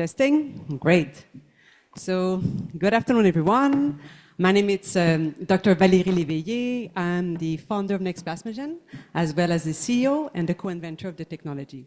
Testing? Great. So, good afternoon, everyone. My name is Dr. Valérie Léveillé. I'm the founder of NexPlasmaGen, as well as the CEO and the co-inventor of the technology.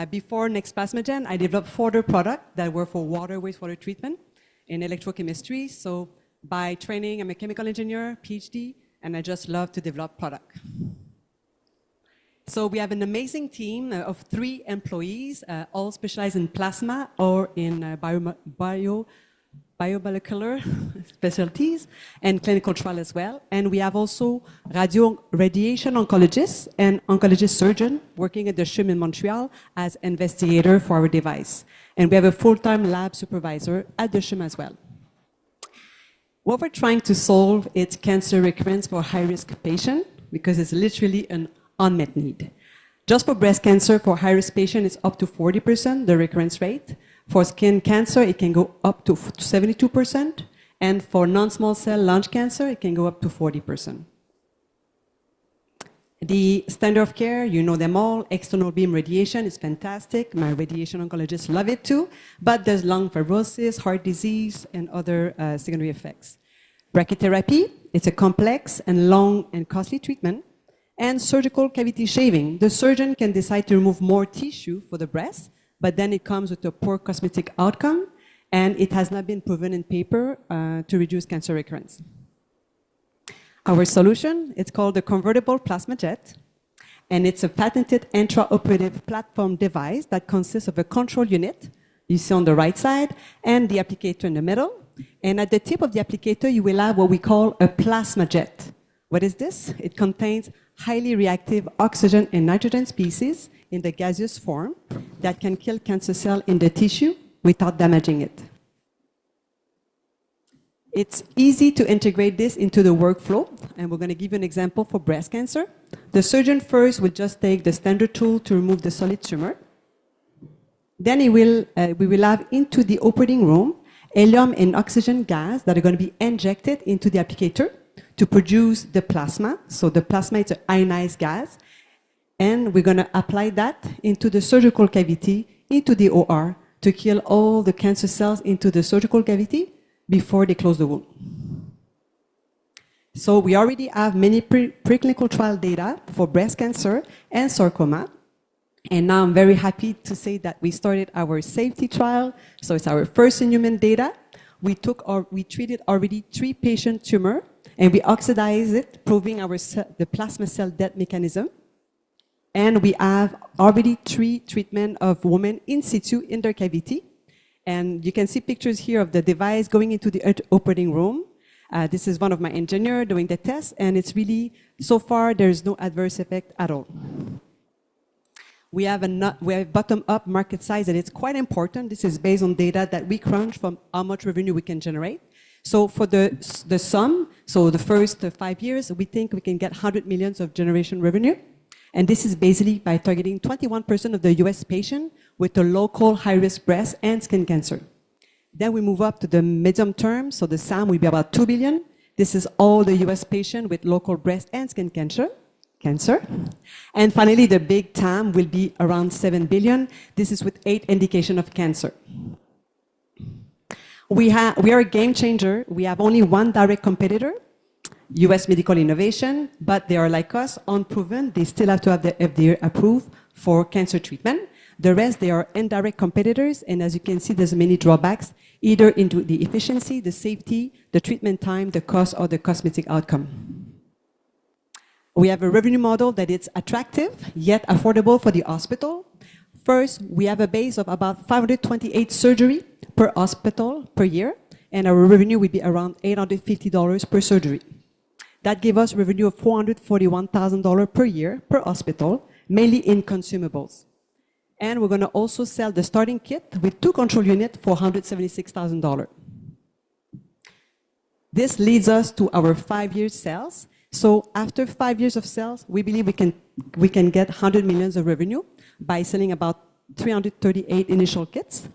Before NexPlasmaGen, I developed 4 other products that were for water, wastewater treatment in electrochemistry. So, by training, I'm a chemical engineer, PhD, and I just love to develop products. So we have an amazing team of 3 employees, all specialized in plasma or in biomolecular specialties and clinical trial as well. And we have also radiation oncologists and oncologist surgeon working at the CHUM in Montreal as investigator for our device. And we have a full-time lab supervisor at the CHUM as well. What we're trying to solve is cancer recurrence for high-risk patients because it's literally an unmet need. Just for breast cancer, for high-risk patients, it's up to 40%, the recurrence rate. For skin cancer, it can go up to 72%. And for non-small cell lung cancer, it can go up to 40%. The standard of care, you know them all. External beam radiation is fantastic. My radiation oncologists love it too. But there's lung fibrosis, heart disease, and other secondary effects. Brachytherapy, it's a complex and long and costly treatment. And surgical cavity shaving. The surgeon can decide to remove more tissue for the breast, but then it comes with a poor cosmetic outcome, and it has not been proven in paper to reduce cancer recurrence. Our solution, it's called the convertible plasma jet, and it's a patented intraoperative platform device that consists of a control unit, you see on the right side, and the applicator in the middle. And at the tip of the applicator, you will have what we call a plasma jet. What is this? It contains highly reactive oxygen and nitrogen species in the gaseous form that can kill cancer cells in the tissue without damaging it. It's easy to integrate this into the workflow, and we're going to give you an example for breast cancer. The surgeon first will just take the standard tool to remove the solid tumor. Then we will have into the operating room helium and oxygen gas that are going to be injected into the applicator to produce the plasma. So the plasma is an ionized gas. And we're going to apply that into the surgical cavity, into the OR, to kill all the cancer cells into the surgical cavity before they close the wound. So we already have many preclinical trial data for breast cancer and sarcoma. And now I'm very happy to say that we started our safety trial. So it's our first in human data. We treated already 3 patient tumors, and we oxidize it, proving the plasma cell death mechanism. And we have already 3 treatments of women in situ in their cavity. And you can see pictures here of the device going into the operating room. This is one of my engineers doing the test, and it's really, so far, there's no adverse effect at all. We have bottom-up market size, and it's quite important. This is based on data that we crunch from how much revenue we can generate. So for the sum, so the first 5 years, we think we can get 100 million of generation revenue. And this is basically by targeting 21% of the US patient with a local high-risk breast and skin cancer. Then we move up to the medium term, so the SAM will be about 2 billion. This is all the US patients with local breast and skin cancer. And finally, the big TAM will be around 7 billion. This is with 8 indications of cancer. We are a game changer. We have only 1 direct competitor, US Medical Innovation, but they are like us, unproven. They still have to have the FDA approved for cancer treatment. The rest, they are indirect competitors, and as you can see, there's many drawbacks, either into the efficiency, the safety, the treatment time, the cost, or the cosmetic outcome. We have a revenue model that is attractive, yet affordable for the hospital. First, we have a base of about 528 surgery per hospital per year, and our revenue will be around $850 per surgery. That gives us revenue of $441,000 per year per hospital, mainly in consumables. And we're going to also sell the starting kit with 2 control units for $176,000. This leads us to our 5-year sales. So after 5 years of sales, we believe we can get 100 million of revenue by selling about 338 initial kits.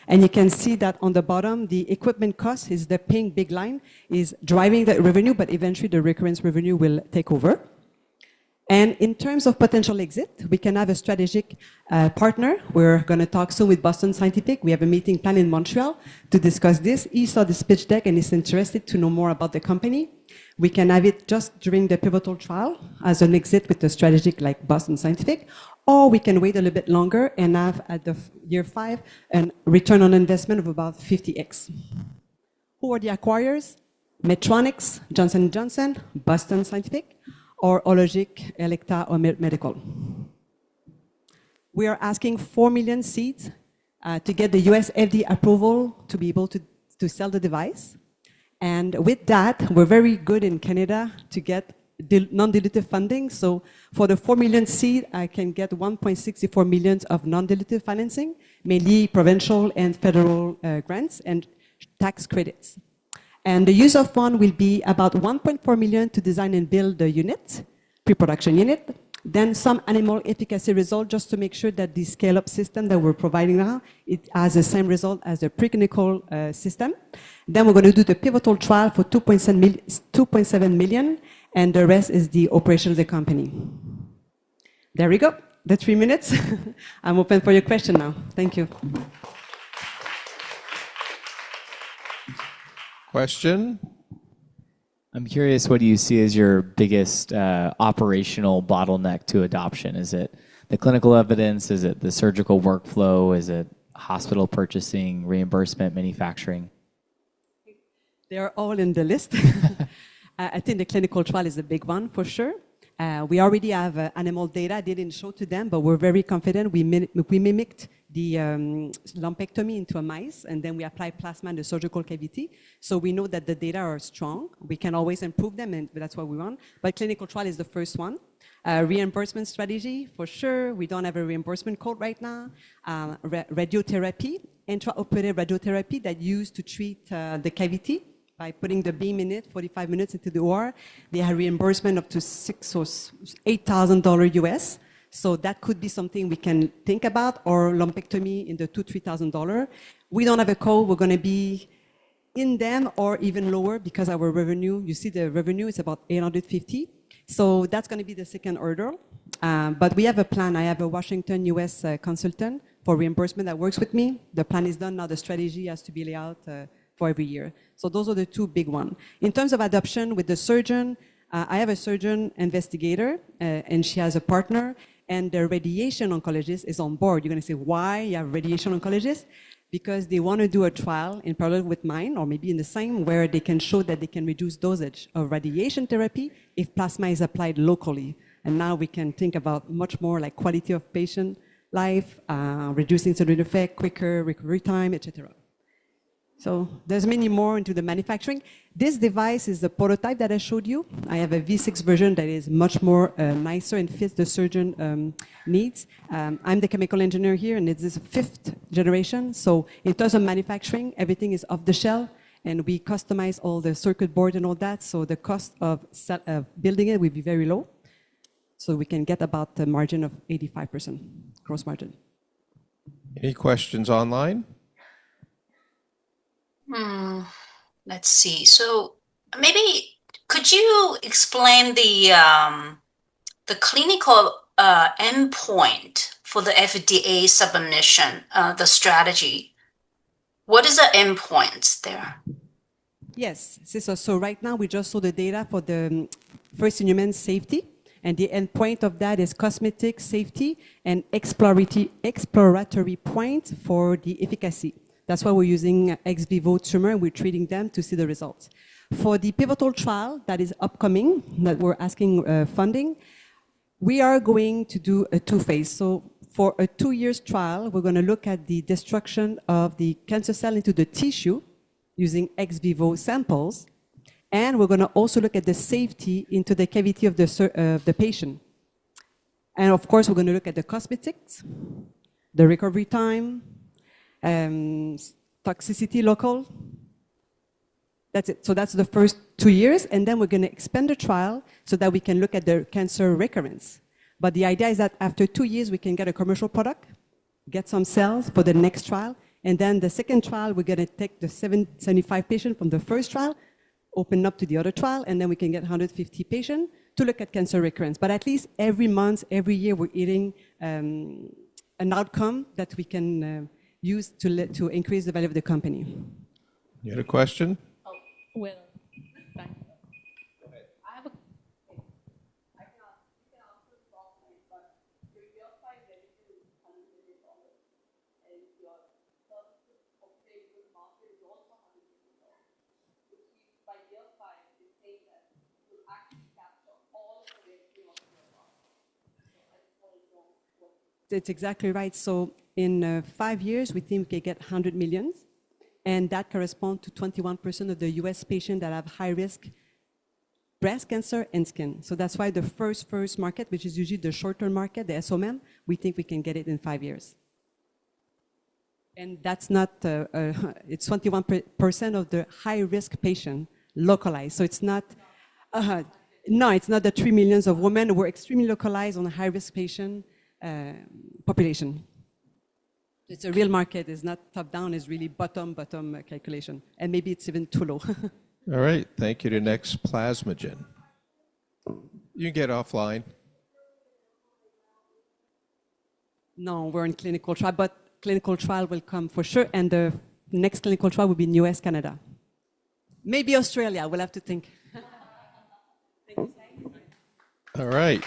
And you can see that on the bottom, the equipment cost is the pink big line, is driving the revenue, but eventually the recurrence revenue will take over. And in terms of potential exit, we can have a strategic partner. We're going to talk soon with Boston Scientific. We have a meeting planned in Montreal to discuss this. He saw this pitch deck and is interested to know more about the company. We can have it just during the pivotal trial as an exit with a strategic like Boston Scientific, or we can wait a little bit longer and have at the year 5 a return on investment of about 50x. Who are the acquirers? Medtronic, Johnson & Johnson, Boston Scientific, or Hologic, Electa, or Medical. We are asking 4 million seeds to get the US FDA approval to be able to sell the device. And with that, we're very good in Canada to get non-dilutive funding. So for the 4 million seed, I can get 1.64 million of non-dilutive financing, mainly provincial and federal grants and tax credits. And the use of fund will be about 1.4 million to design and build the unit, pre-production unit, then some animal efficacy result just to make sure that the scale-up system that we're providing now, it has the same result as the preclinical system. Then we're going to do the pivotal trial for 2.7 million, and the rest is the operation of the company. There we go, the 3 minutes. I'm open for your question now. Thank you. Question? I'm curious, what do you see as your biggest operational bottleneck to adoption? Is it the clinical evidence? Is it the surgical workflow? Is it hospital purchasing, reimbursement, manufacturing? They're all in the list. I think the clinical trial is a big one for sure. We already have animal data. I didn't show to them, but we're very confident. We mimicked the lumpectomy into a mice, and then we applied plasma in the surgical cavity. So we know that the data are strong. We can always improve them, and that's what we want. But clinical trial is the first one. Reimbursement strategy, for sure. We don't have a reimbursement code right now. Radiotherapy, intraoperative radiotherapy that used to treat the cavity by putting the beam in it, 45 minutes into the OR. They have reimbursement up to $6,000 or $8,000 US. So that could be something we can think about, or lumpectomy in the $2,000, $3,000. We don't have a code. We're going to be in them or even lower because our revenue, you see the revenue is about 850. So that's going to be the second order. But we have a plan. I have a Washington, US consultant for reimbursement that works with me. The plan is done. Now the strategy has to be laid out for every year. So those are the two big ones. In terms of adoption with the surgeon, I have a surgeon investigator, and she has a partner. And the radiation oncologist is on board. You're going to say, why you have radiation oncologist? Because they want to do a trial in parallel with mine, or maybe in the same, where they can show that they can reduce dosage of radiation therapy if plasma is applied locally. And now we can think about much more like quality of patient life, reducing side effect, quicker recovery time, etc. So there's many more into the manufacturing. This device is the prototype that I showed you. I have a V6 version that is much more nicer and fits the surgeon needs. I'm the chemical engineer here, and it's 5th generation. So in terms of manufacturing, everything is off the shelf, and we customize all the circuit board and all that. So the cost of building it will be very low. So we can get about a margin of 85% gross margin. Any questions online? Let's see. So maybe could you explain the clinical endpoint for the FDA submission, the strategy? What is the endpoint there? Yes. So right now we just saw the data for the first in human safety, and the endpoint of that is cosmetic safety and exploratory point for the efficacy. That's why we're using ex vivo tumor, and we're treating them to see the results. For the pivotal trial that is upcoming, that we're asking funding, we are going to do a 2-phase. So for a 2-year trial, we're going to look at the destruction of the cancer cell into the tissue using ex vivo samples, and we're going to also look at the safety into the cavity of the patient. And of course, we're going to look at the cosmetics, the recovery time, toxicity local. That's it. So that's the first 2 years, and then we're going to expand the trial so that we can look at the cancer recurrence. But the idea is that after 2 years, we can get a commercial product, get some cells for the next trial, and then the second trial, we're going to take the 75 patients from the first trial, open up to the other trial, and then we can get 150 patients to look at cancer recurrence. But at least every month, every year, we're eating an outcome that we can use to increase the value of the company. You had a question? Well, thank you. I have a That's exactly right. So in 5 years, we think we can get 100 million, and that corresponds to 21% of the US patients that have high-risk breast cancer and skin. So that's why the first market, which is usually the short-term market, the SOMM, we think we can get it in 5 years. And that's not, it's 21% of the high-risk patient localized. So it's not, no, it's not the 3 million of women. We're extremely localized on a high-risk patient population. It's a real market. It's not top-down. It's really bottom calculation. And maybe it's even too low. All right. Thank you to NexPlasmaGen. You can get offline. No, we're in clinical trial, but clinical trial will come for sure. And the next clinical trial will be in US, Canada. Maybe Australia. We'll have to think. All right.